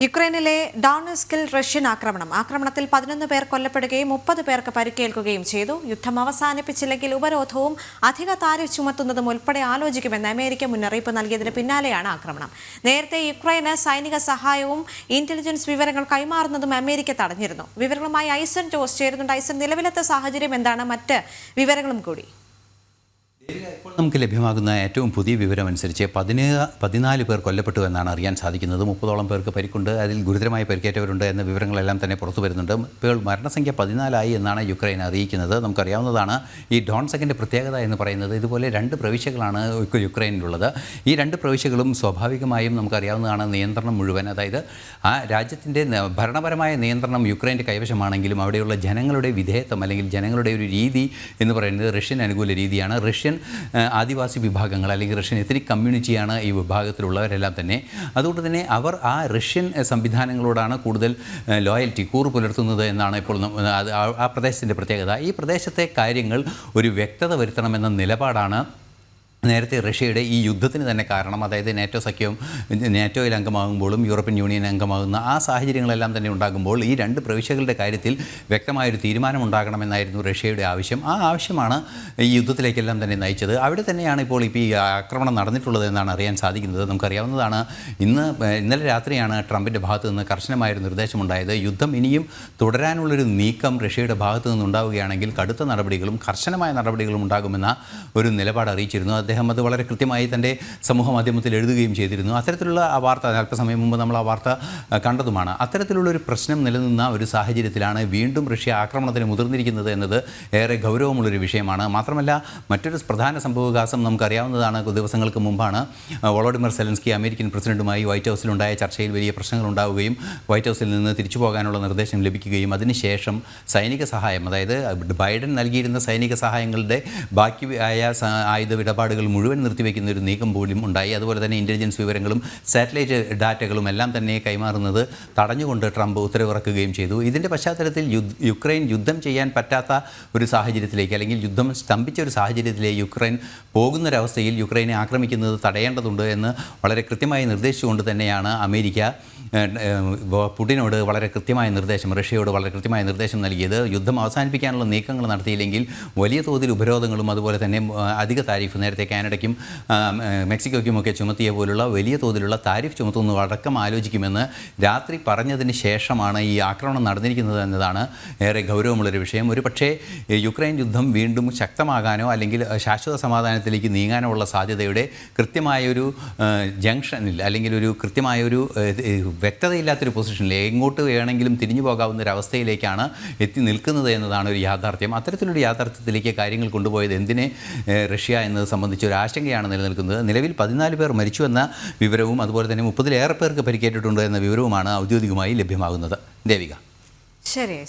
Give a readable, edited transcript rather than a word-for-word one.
യുക്രൈനിലെ ഡോണസ്കിൽ റഷ്യൻ ആക്രമണത്തിൽ 11 പേർ കൊല്ലപ്പെടുകയും 30 പേർക്ക് പരിക്കേൽക്കുകയും ചെയ്തു. യുദ്ധം അവസാനിപ്പിച്ചില്ലെങ്കിൽ ഉപരോധവും അധിക താരിഫ് ചുമത്തുന്നതും ഉൾപ്പെടെ ആലോചിക്കുമെന്ന് അമേരിക്ക മുന്നറിയിപ്പ് നൽകിയതിന് പിന്നാലെയാണ് ആക്രമണം. നേരത്തെ യുക്രൈന് സൈനിക സഹായവും ഇന്റലിജൻസ് വിവരങ്ങൾ കൈമാറുന്നതും അമേരിക്ക തടഞ്ഞിരുന്നു. വിവരങ്ങളുമായി ഐസൻ ജോസ് ചേരുന്നുണ്ട്. ഐസൻ, നിലവിലത്തെ സാഹചര്യം എന്താണ്? മറ്റ് വിവരങ്ങളും കൂടി. ഇപ്പോൾ നമുക്ക് ലഭ്യമാകുന്ന ഏറ്റവും പുതിയ വിവരമനുസരിച്ച് 14 പേർ കൊല്ലപ്പെട്ടു എന്നാണ് അറിയാൻ സാധിക്കുന്നത്. 30ഓളം പേർക്ക് പരിക്കുണ്ട്, അതിൽ ഗുരുതരമായി പരിക്കേറ്റവരുണ്ട് എന്ന വിവരങ്ങളെല്ലാം തന്നെ പുറത്തു വരുന്നുണ്ട്. ഇപ്പോൾ മരണസംഖ്യ 14 എന്നാണ് യുക്രൈൻ അറിയിക്കുന്നത്. നമുക്കറിയാവുന്നതാണ് ഈ ഡോൺസെക്കിൻ്റെ പ്രത്യേകത എന്ന് പറയുന്നത്. ഇതുപോലെ 2 പ്രവിശ്യകളാണ് യുക്രൈനിലുള്ളത്. ഈ 2 പ്രവിശ്യകളും സ്വാഭാവികമായും നമുക്കറിയാവുന്നതാണ് നിയന്ത്രണം മുഴുവൻ, അതായത് ആ രാജ്യത്തിൻ്റെ ഭരണപരമായ നിയന്ത്രണം യുക്രൈൻ്റെ കൈവശമാണെങ്കിലും അവിടെയുള്ള ജനങ്ങളുടെ വിധേയത്വം അല്ലെങ്കിൽ ജനങ്ങളുടെ ഒരു രീതി എന്ന് പറയുന്നത് റഷ്യൻ അനുകൂല രീതിയാണ്. റഷ്യൻ ആദിവാസി വിഭാഗങ്ങൾ അല്ലെങ്കിൽ റഷ്യൻ എത്നിക് കമ്മ്യൂണിറ്റിയാണ് ഈ വിഭാഗത്തിലുള്ളവരെല്ലാം തന്നെ. അതുകൊണ്ട് തന്നെ അവർ ആ റഷ്യൻ സംവിധാനങ്ങളോടാണ് കൂടുതൽ ലോയൽറ്റി കൂറ് പുലർത്തുന്നത് എന്നാണ് ഇപ്പോൾ ആ പ്രദേശത്തിൻ്റെ പ്രത്യേകത. ഈ പ്രദേശത്തെ കാര്യങ്ങൾ ഒരു വ്യക്തത വരുത്തണമെന്ന നിലപാടാണ് നേരത്തെ റഷ്യയുടെ ഈ യുദ്ധത്തിന് തന്നെ കാരണം. അതായത് നാറ്റോയിൽ അംഗമാകുമ്പോഴും യൂറോപ്യൻ യൂണിയൻ അംഗമാകുന്ന ആ സാഹചര്യങ്ങളെല്ലാം തന്നെ ഉണ്ടാകുമ്പോൾ ഈ 2 പ്രവിശ്യകളുടെ കാര്യത്തിൽ വ്യക്തമായൊരു തീരുമാനമുണ്ടാകണമെന്നായിരുന്നു റഷ്യയുടെ ആവശ്യം. ആ ആവശ്യമാണ് ഈ യുദ്ധത്തിലേക്കെല്ലാം തന്നെ നയിച്ചത്. അവിടെ തന്നെയാണ് ഇപ്പോൾ ഈ ആക്രമണം നടന്നിട്ടുള്ളത് എന്നാണ് അറിയാൻ സാധിക്കുന്നത്. നമുക്കറിയാവുന്നതാണ്, ഇന്നലെ രാത്രിയാണ് ട്രംപിൻ്റെ ഭാഗത്തു നിന്ന് കർശനമായൊരു നിർദ്ദേശമുണ്ടായത്. യുദ്ധം ഇനിയും തുടരാനുള്ളൊരു നീക്കം റഷ്യയുടെ ഭാഗത്തു നിന്നുണ്ടാവുകയാണെങ്കിൽ കടുത്ത നടപടികളും കർശനമായ നടപടികളും ഉണ്ടാകുമെന്ന ഒരു നിലപാട് അറിയിച്ചിരുന്നു. അദ്ദേഹം അത് വളരെ കൃത്യമായി തൻ്റെ സമൂഹ മാധ്യമത്തിൽ എഴുതുകയും ചെയ്തിരുന്നു. അത്തരത്തിലുള്ള ആ വാർത്ത അല്പസമയം മുമ്പ് നമ്മൾ ആ വാർത്ത കണ്ടതുമാണ്. അത്തരത്തിലുള്ളൊരു പ്രശ്നം നിലനിന്ന ഒരു സാഹചര്യത്തിലാണ് വീണ്ടും റഷ്യ ആക്രമണത്തിന് മുതിർന്നിരിക്കുന്നത് എന്നത് ഏറെ ഗൗരവമുള്ളൊരു വിഷയമാണ്. മാത്രമല്ല, മറ്റൊരു പ്രധാന സംഭവവികാസം നമുക്കറിയാവുന്നതാണ്. ദിവസങ്ങൾക്ക് മുമ്പാണ് വോളോഡിമിർ സെലൻസ്കി അമേരിക്കൻ പ്രസിഡന്റുമായി വൈറ്റ് ഹൗസിലുണ്ടായ ചർച്ചയിൽ വലിയ പ്രശ്നങ്ങൾ ഉണ്ടാവുകയും വൈറ്റ് ഹൗസിൽ നിന്ന് തിരിച്ചു പോകാനുള്ള നിർദ്ദേശം ലഭിക്കുകയും അതിനുശേഷം സൈനിക സഹായം, അതായത് ബൈഡൻ നൽകിയിരുന്ന സൈനിക സഹായങ്ങളുടെ ബാക്കി ആയുധ ഇടപാടുകൾ മുഴുവൻ നിർത്തിവെക്കുന്ന ഒരു നീക്കം പോലും ഉണ്ടായി. അതുപോലെ തന്നെ ഇൻ്റലിജൻസ് വിവരങ്ങളും സാറ്റലൈറ്റ് ഡാറ്റകളും എല്ലാം തന്നെ കൈമാറുന്നത് തടഞ്ഞുകൊണ്ട് ട്രംപ് ഉത്തരവിറക്കുകയും ചെയ്തു. ഇതിൻ്റെ പശ്ചാത്തലത്തിൽ യുക്രൈൻ യുദ്ധം ചെയ്യാൻ പറ്റാത്ത ഒരു സാഹചര്യത്തിലേക്ക് അല്ലെങ്കിൽ യുദ്ധം സ്തംഭിച്ച ഒരു സാഹചര്യത്തിലേക്ക് യുക്രൈൻ പോകുന്നൊരവസ്ഥയിൽ യുക്രൈനെ ആക്രമിക്കുന്നത് തടയേണ്ടതുണ്ട് എന്ന് വളരെ കൃത്യമായി നിർദ്ദേശിച്ചുകൊണ്ട് തന്നെയാണ് അമേരിക്ക പുടിനോട് വളരെ കൃത്യമായ നിർദ്ദേശം, റഷ്യയോട് വളരെ കൃത്യമായ നിർദ്ദേശം നൽകിയത്. യുദ്ധം അവസാനിപ്പിക്കാനുള്ള നീക്കങ്ങൾ നടത്തിയില്ലെങ്കിൽ വലിയ തോതിൽ ഉപരോധങ്ങളും അതുപോലെ തന്നെ അധിക താരിഫ്, നേരത്തെ കാനഡയ്ക്കും മെക്സിക്കോയ്ക്കുമൊക്കെ ചുമത്തിയ പോലുള്ള വലിയ തോതിലുള്ള താരിഫ് ചുമത്തുന്നതടക്കം ആലോചിക്കുമെന്ന് രാത്രി പറഞ്ഞതിന് ശേഷമാണ് ഈ ആക്രമണം നടന്നിരിക്കുന്നത് എന്നതാണ് ഏറെ ഗൗരവമുള്ളൊരു വിഷയം. ഒരു പക്ഷേ യുക്രൈൻ യുദ്ധം വീണ്ടും ശക്തമാകാനോ അല്ലെങ്കിൽ ശാശ്വത സമാധാനത്തിലേക്ക് നീങ്ങാനോ ഉള്ള സാധ്യതയുടെ കൃത്യമായൊരു ജംഗ്ഷനിൽ അല്ലെങ്കിൽ ഒരു കൃത്യമായൊരു വ്യക്തതയില്ലാത്തൊരു പൊസിഷനിൽ എങ്ങോട്ട് വേണമെങ്കിലും തിരിഞ്ഞു പോകാവുന്ന ഒരു അവസ്ഥയിലേക്കാണ് എത്തി നിൽക്കുന്നത് എന്നതാണ് ഒരു യാഥാർത്ഥ്യം. അത്തരത്തിലൊരു യാഥാർത്ഥ്യത്തിലേക്ക് കാര്യങ്ങൾ കൊണ്ടുപോയത് എന്തിനെ റഷ്യ എന്നത് സംബന്ധിച്ച് ഒരു ആശങ്കയാണ് നിലനിൽക്കുന്നത്. നിലവിൽ 14 പേർ മരിച്ചു എന്ന വിവരവും അതുപോലെ തന്നെ 30-ലേറെ പേർക്ക് പരിക്കേറ്റിട്ടുണ്ട് എന്ന വിവരവുമാണ് ഔദ്യോഗികമായി ലഭ്യമാകുന്നത്. ദേവിക. ശരി.